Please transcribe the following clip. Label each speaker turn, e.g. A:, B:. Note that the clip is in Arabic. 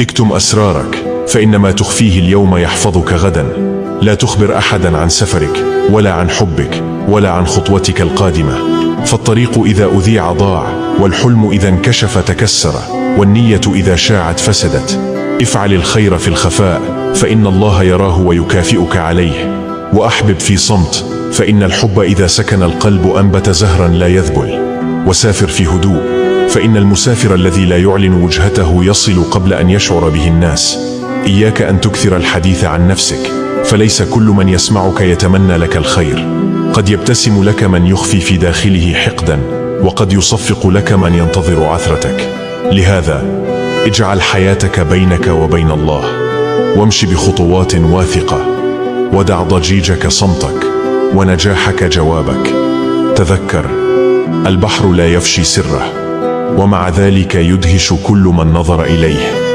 A: اكتم أسرارك، فإن ما تخفيه اليوم يحفظك غدا. لا تخبر أحدا عن سفرك، ولا عن حبك، ولا عن خطوتك القادمة. فالطريق إذا أذيع ضاع، والحلم إذا انكشف تكسر، والنية إذا شاعت فسدت. افعل الخير في الخفاء، فإن الله يراه ويكافئك عليه. وأحبب في صمت، فإن الحب إذا سكن القلب أنبت زهرا لا يذبل. وسافر في هدوء، فإن المسافر الذي لا يعلن وجهته يصل قبل أن يشعر به الناس. إياك أن تكثر الحديث عن نفسك، فليس كل من يسمعك يتمنى لك الخير. قد يبتسم لك من يخفي في داخله حقدا، وقد يصفق لك من ينتظر عثرتك. لهذا اجعل حياتك بينك وبين الله، وامشي بخطوات واثقة، ودع ضجيجك صمتك، ونجاحك جوابك. تذكر، البحر لا يفشي سره، ومع ذلك يدهش كل من نظر إليه.